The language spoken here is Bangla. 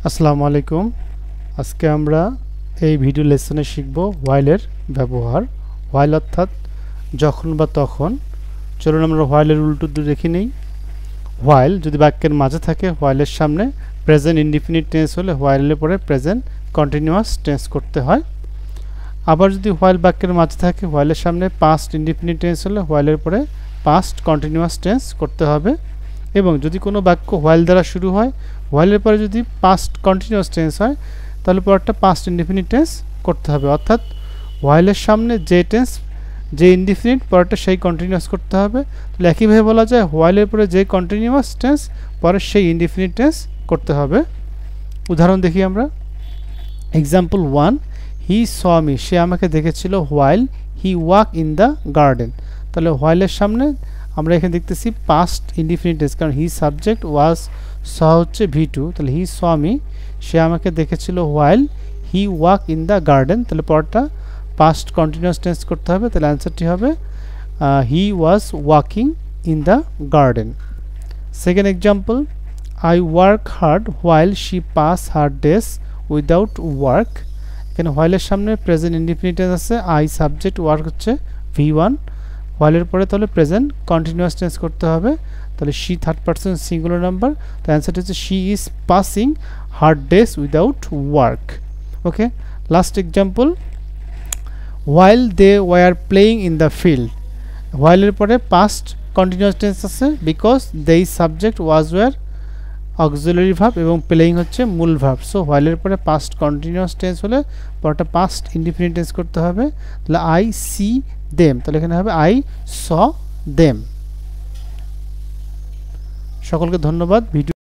আসসালামু আলাইকুম। আজকে আমরা এই ভিডিও লেসনে শিখব হোয়াইলের ব্যবহার। হোয়াইল অর্থাৎ যখন বা তখন। চলুন আমরা হোয়াইলের উল্টো দেখে নেই। হোয়াইল যদি বাক্যের মাঝে থাকে হোয়াইলের সামনে প্রেজেন্ট ইনডিফিনিট টেন্স হলে হোয়াইলের পরে প্রেজেন্ট কন্টিনিউয়াস টেন্স করতে হয়। আবার যদি হোয়াইল বাক্যের মাঝে থাকে হোয়াইলের সামনে পাস্ট ইনডিফিনিট টেন্স হলে হোয়াইলের পরে পাস্ট কন্টিনিউয়াস টেন্স করতে হবে। এবং যদি কোনো বাক্য হোয়াইল দ্বারা শুরু হয় হোয়াইলের পরে যদি পাস্ট কন্টিনিউয়াস টেন্স হয় তাহলে পরেরটা পাস্ট ইনডিফিনিট টেন্স করতে হবে। অর্থাৎ হোয়াইলের সামনে যে টেন্স যে ইনডিফিনিট পরেরটা সেই কন্টিনিউয়াস করতে হবে। তাহলে একইভাবে বলা যায় হোয়াইলের পরে যে কন্টিনিউয়াস টেন্স পরে সেই ইনডিফিনিট টেন্স করতে হবে। উদাহরণ দেখি আমরা। এক্সাম্পল 1, হি স মি, সে আমাকে দেখেছিল while he walk in the garden. তাহলে হোয়াইলের সামনে আমরা এখানে দেখতেছি পাস্ট ইনডিফিনিট টেন্স, কারণ হি সাবজেক্ট ওয়াজ স হচ্ছে V2, তাহলে হি স মি, সে আমাকে দেখেছিল while he walk in the garden. তাহলে পরটা পাস্ট কন্টিনিউয়াস টেন্স করতে হবে। তাহলে অ্যান্সারটি হবে he was walking in the garden. Second example, I work hard while she pass her days without work. এখানে হোয়াইলের সামনে প্রেজেন্ট ইনডিফিনিট টেন্স আছে, আই সাবজেক্ট ওয়ার্ক হচ্ছে V1, হোয়াইলের পরে তাহলে প্রেজেন্ট কন্টিনিউয়াস টেন্স করতে হবে। তাহলে she third person singular number, তো অ্যান্সারটা হচ্ছে she is passing her days without work. Okay, last example, while they were playing in the field. হোয়াইলের পরে পাস্ট কন্টিনিউয়াস টেন্স আছে because they subject was were auxiliary verb এবং প্লেয়িং হচ্ছে মূল ভার্ব। সো হোয়াইলের পরে পাস্ট কন্টিনিউয়াস টেন্স হলে পরটা পাস্ট ইনডিফিনিট টেন্স করতে হবে। তাহলে আই সি দেম, তাহলে এখানে হবে আই স দেম। সকলকে ধন্যবাদ। ভিডিও